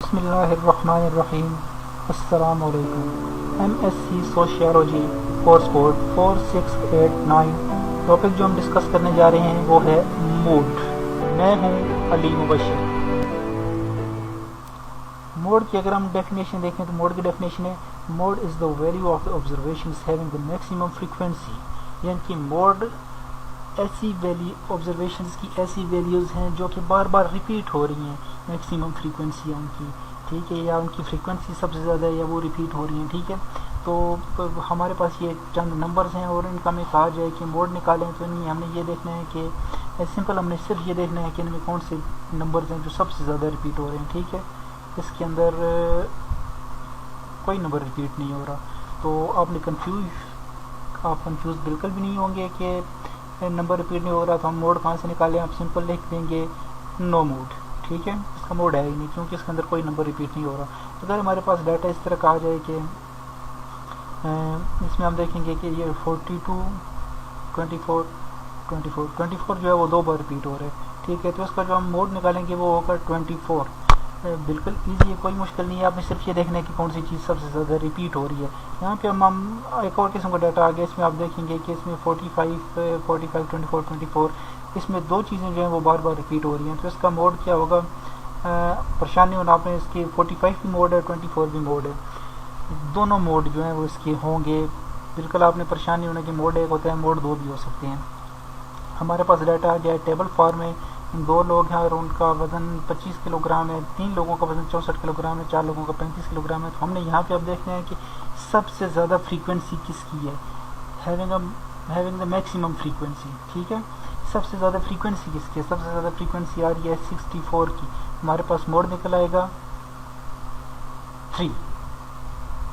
बिस्मिल्लाहिर्रहमानिर्रहीम। अस्सलामु अलैकुम। MSc sociology course code 4689। Topic जो हम डिस्कस करने जा रहे हैं वो है मूड। मैं हूँ अली मुबशिर। मोड की अगर हम डेफिनेशन देखें तो मोड की डेफिनेशन है mode is the value of the observations having the maximum frequency, यानी कि मोड ऐसी वैल्यू ऑब्जर्वेशंस की ऐसी वैल्यूज़ हैं जो कि बार बार रिपीट हो रही हैं, मैक्सिमम फ्रीक्वेंसी है उनकी, ठीक है, या उनकी फ्रीक्वेंसी सबसे ज़्यादा है या वो रिपीट हो रही हैं, ठीक है। तो हमारे पास ये चंद नंबर्स हैं और इनका हमें कहा जाए कि मोड निकालें तो इनमें हमने ये देखना है कि सिंपल हमने सिर्फ ये देखना है कि इनमें कौन से नंबर्स हैं जो सबसे ज़्यादा रिपीट हो रहे हैं, ठीक है। इसके अंदर कोई नंबर रिपीट नहीं हो रहा, तो आप कंफ्यूज बिल्कुल भी नहीं होंगे कि नंबर रिपीट नहीं हो रहा तो हम मोड कहाँ से निकालें। आप सिंपल लिख देंगे नो मोड, ठीक है, इसका मोड है ही नहीं क्योंकि इसके अंदर कोई नंबर रिपीट नहीं हो रहा। तो अगर हमारे पास डाटा इस तरह कहा जाए कि इसमें हम देखेंगे कि ये 42, 24 जो है वो 2 बार रिपीट हो रहे हैं, ठीक है। तो इसका जो हम मोड निकालेंगे वो होगा 24। बिल्कुल ईजी है, कोई मुश्किल नहीं है। आपने सिर्फ ये देखना है कि कौन सी चीज़ सबसे ज़्यादा रिपीट हो रही है। यहाँ पे हम एक और किस्म का डाटा आ गया, इसमें आप देखेंगे कि इसमें 45, 24, इसमें 2 चीज़ें जो हैं वो बार बार रिपीट हो रही हैं। तो इसका मोड क्या होगा, परेशानी होना आपने इसकी 45 भी मोड है, 24 भी मोड है, दोनों मोड जो हैं वो इसके होंगे। बिल्कुल आपने परेशानी होने की मोड 1 होता है, मोड 2 भी हो सकते हैं। हमारे पास डाटा आ गया है टेबल फॉर्म में। 2 लोग हैं और उनका वज़न 25 किलोग्राम है, 3 लोगों का वज़न 64 किलोग्राम है, 4 लोगों का 35 किलोग्राम है। तो हमने यहाँ पे अब देखना है कि सबसे ज़्यादा फ्रीक्वेंसी किसकी है, हैविंग द मैक्सिमम फ्रीक्वेंसी, ठीक है। सबसे ज़्यादा फ्रीक्वेंसी किसकी है, सबसे ज़्यादा फ्रीक्वेंसी आ रही है 64 की। हमारे पास मोड निकल आएगा 3,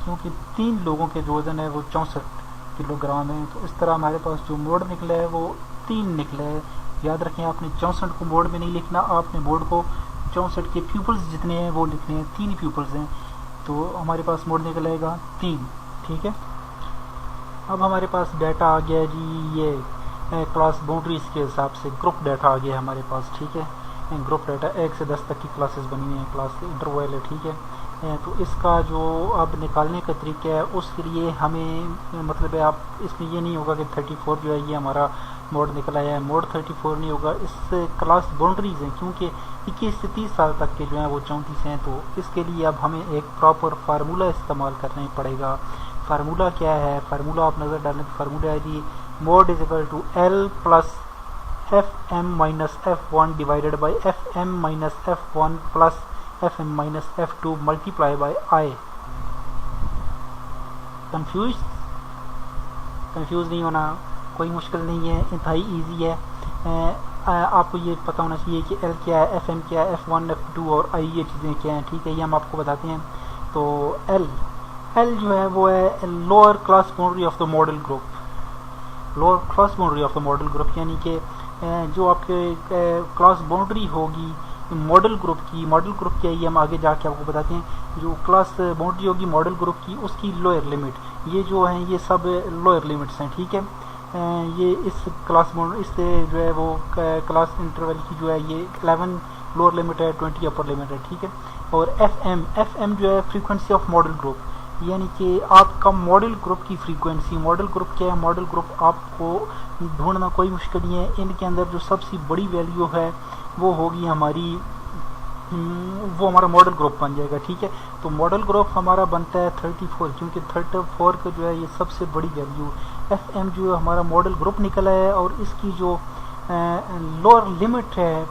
क्योंकि 3 लोगों के जो वज़न है वो 64 किलोग्राम है। तो इस तरह हमारे पास जो मोड निकला है वो 3 निकला है। याद रखें, आपने 64 को मोड में नहीं लिखना, आपने मोड को 64 के प्यूपल्स जितने हैं वो लिखने हैं, 3 प्यूपल्स हैं। तो हमारे पास मोड निकल आएगा 3, ठीक है। अब हमारे पास डाटा आ गया जी, ये क्लास बाउंड्रीज के हिसाब से ग्रुप डाटा आ गया हमारे पास, ठीक है। ग्रुप डाटा 1 से 10 तक की क्लासेस बनी हुई हैं, क्लास इंटरवल है, ठीक है। तो इसका जो अब निकालने का तरीका है उसके लिए हमें मतलब है, आप इसमें ये नहीं होगा कि 34 जो है ये हमारा मोड निकल आया है। मोड 34 नहीं होगा, इस क्लास बाउंड्रीज हैं क्योंकि 21 से 30 साल तक के जो हैं वो 34 हैं। तो इसके लिए अब हमें एक प्रॉपर फार्मूला इस्तेमाल करना पड़ेगा। फार्मूला क्या है, फार्मूला आप नज़र डालें तो फार्मूला है जी mode is equal to L plus FM minus F1 divided by FM minus F1 plus FM minus F2 multiply by I। Confuse नहीं होना, कोई मुश्किल नहीं है, इंतहाई ईजी है। आपको ये पता होना चाहिए कि L क्या है, FM क्या है, F1 F2 और I ये चीज़ें क्या हैं, ठीक है, ये हम आपको बताते हैं। तो L जो है वो है lower class boundary of the modal group. Lower class boundary of the modal group यानी कि जो आपके क्लास बाउंड्री होगी मॉडल ग्रुप की, मॉडल ग्रुप क्या है ये हम आगे जाके आपको बताते हैं। जो क्लास बाउंड्री होगी मॉडल ग्रुप की उसकी लोअर लिमिट, ये जो हैं ये सब लोअर लिमिट्स हैं, ठीक है। ये इस क्लास इससे जो है वो क्लास इंटरवल की जो है ये 11 लोअर लिमिट है, 20 अपर लिमिट है, ठीक है। और FM जो है फ्रीक्वेंसी ऑफ मॉडल ग्रुप, यानी कि आपका मॉडल ग्रुप की फ्रीक्वेंसी। मॉडल ग्रुप क्या है, मॉडल ग्रुप आपको ढूंढना कोई मुश्किल नहीं है। इनके अंदर जो सबसे बड़ी वैल्यू है वो होगी हमारी, वो हमारा मॉडल ग्रुप बन जाएगा, ठीक है। तो मॉडल ग्रुप हमारा बनता है 34, क्योंकि 34 का जो है ये सबसे बड़ी वैल्यू। FM जो है हमारा मॉडल ग्रुप निकला है और इसकी जो लोअर लिमिट है,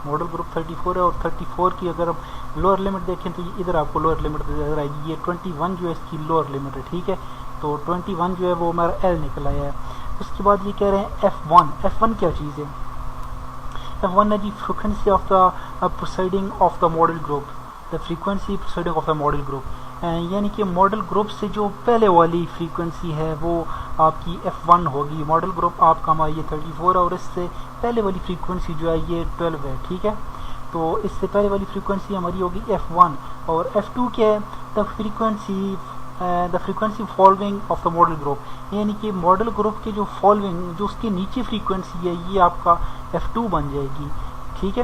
मॉडल ग्रुप 34 है और 34 की अगर हम लोअर लिमिट देखें तो इधर आपको लोअर लिमिट नजर आएगी, ये 21 जो है इसकी लोअर लिमिट है, ठीक है। तो 21 जो है वो हमारा L निकल आया है। उसके बाद ये कह रहे हैं F1 क्या चीज़ है, F1 है जी frequency of the proceeding of the modal group, the frequency proceeding of the modal group, यानी कि मॉडल ग्रुप से जो पहले वाली फ्रीक्वेंसी है वो आपकी F1 होगी। मॉडल ग्रुप आपका हमारा ये 34 है और इससे पहले वाली फ्रीक्वेंसी जो है ये 12 है, ठीक है। तो इससे पहले वाली फ्रीक्वेंसी हमारी होगी F1 और F2 क्या है, the frequency following of the modal group, यानी कि मॉडल ग्रुप के जो फॉलोइंग जो उसके नीचे फ्रीक्वेंसी है ये आपका F2 बन जाएगी, ठीक है।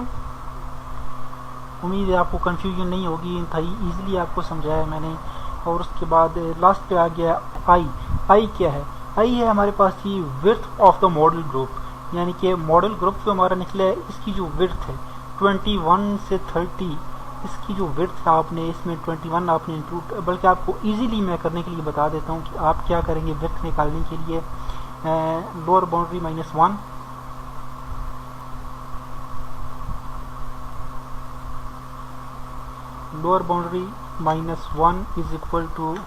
उम्मीद है आपको कंफ्यूजन नहीं होगी, ईजिली आपको समझाया मैंने। और उसके बाद लास्ट पे आ गया आई क्या है? आई है हमारे पास ये width of the modal group, यानी कि मॉडल ग्रुप जो हमारा निकला है इसकी जो विड्थ है 21 से 30, इसकी जो विड्थ आपने इसमें 21 आपने इंक्लूड, बल्कि आपको इजीली मैं करने के लिए बता देता हूँ कि आप क्या करेंगे विड्थ निकालने के लिए। Lower boundary -1, lower boundary -1 is equal to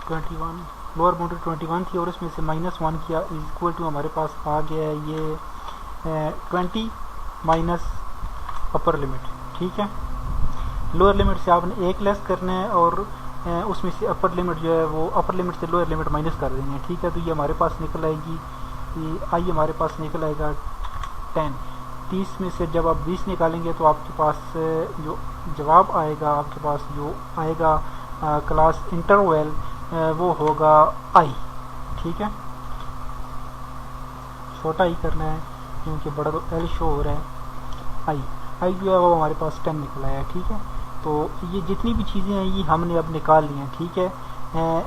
21, lower boundary 21 थी और इसमें से -1 किया इज इक्वल टू हमारे पास आ गया है ये 20 माइनस अपर लिमिट। ठीक है, लोअर लिमिट से आपने 1 लेस करना है और उसमें से अपर लिमिट जो है वो अपर लिमिट से लोअर लिमिट माइनस कर देंगे। ठीक है, तो ये हमारे पास निकल आएगी, ये आई हमारे पास निकल आएगा 10। 30 में से जब आप 20 निकालेंगे तो आपके पास जो जवाब आएगा, आपके पास जो आएगा क्लास इंटरवल वो होगा आई। ठीक है, छोटा ही करना है क्योंकि बड़ा तो एल शो हो रहा है। आई जो है वो हमारे पास 10 निकला है। ठीक है, तो ये जितनी भी चीज़ें हैं ये हमने अब निकाल ली हैं। ठीक है,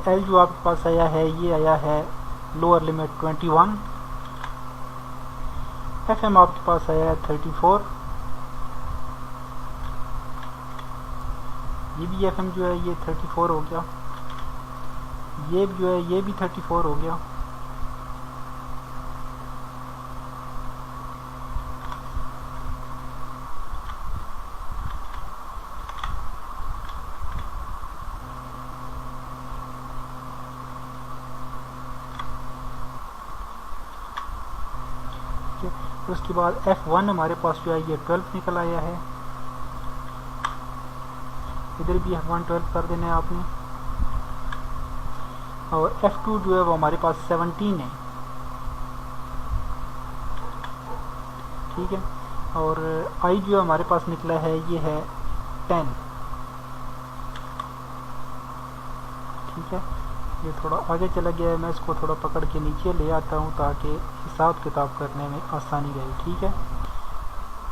एल जो आपके पास आया है ये आया है लोअर लिमिट 21, एफ एम आपके पास आया है 34, ये भी एफ एम जो है ये 34 हो गया, ये जो है ये भी 34 हो गया। तो उसके बाद F1 हमारे पास जो है ये 12 निकल आया है, इधर भी F1 12 कर देना है आपने। और F2 जो है वो हमारे पास 17 है। ठीक है, और I जो है हमारे पास निकला है ये है 10। ठीक है, ये थोड़ा आगे चला गया है, मैं इसको थोड़ा पकड़ के नीचे ले आता हूँ ताकि हिसाब किताब करने में आसानी रहे। ठीक है,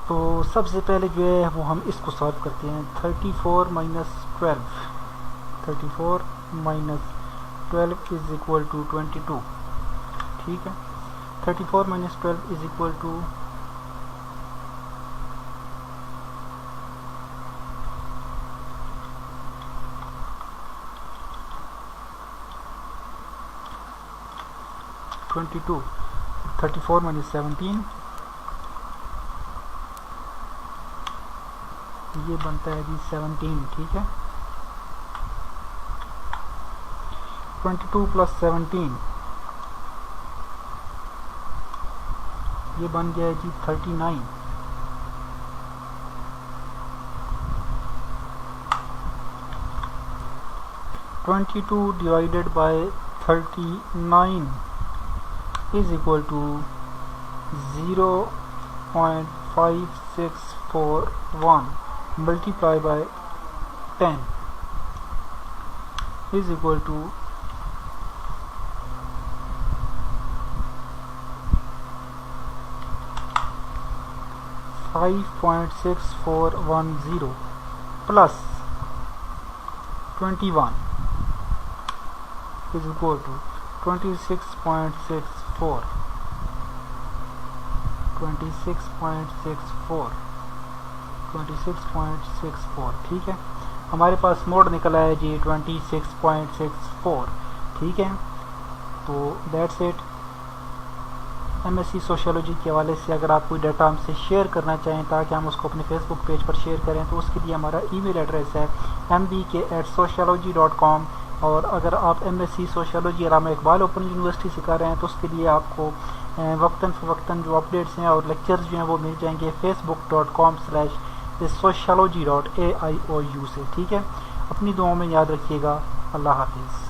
तो सबसे पहले जो है वो हम इसको सॉल्व करते हैं। 34 माइनस 12 इज इक्वल टू 22। ठीक है, 34 minus 12 is equal to 22। 34 minus 17 ये बनता है जी 17। ठीक है, 22 प्लस 17 ये बन गया है जी 39। 22 divided by 39 is equal to 0.5641 multiply by 10 is equal to 5.6410 plus 21 is equal to 26.64 26.64। ठीक है, हमारे पास मोड निकला है जी 26.64। ठीक है, तो दैट्स इट। एमएससी सोशियोलॉजी के हवाले से अगर आप कोई डाटा हमसे शेयर करना चाहें ताकि हम उसको अपने फेसबुक पेज पर शेयर करें तो उसके लिए हमारा ईमेल एड्रेस है mbk@sociology.com। और अगर आप एमएससी सोशियोलॉजी अल्लामा इकबाल ओपन यूनिवर्सिटी से कर रहे हैं तो उसके लिए आपको वक्तन फ़वक्तन जो अपडेट्स हैं और लेक्चर्स जो हैं वो मिल जाएंगे facebook.com/sociology.aiou से। ठीक है, अपनी दुआओं में याद रखिएगा। अल्लाह हाफिज़।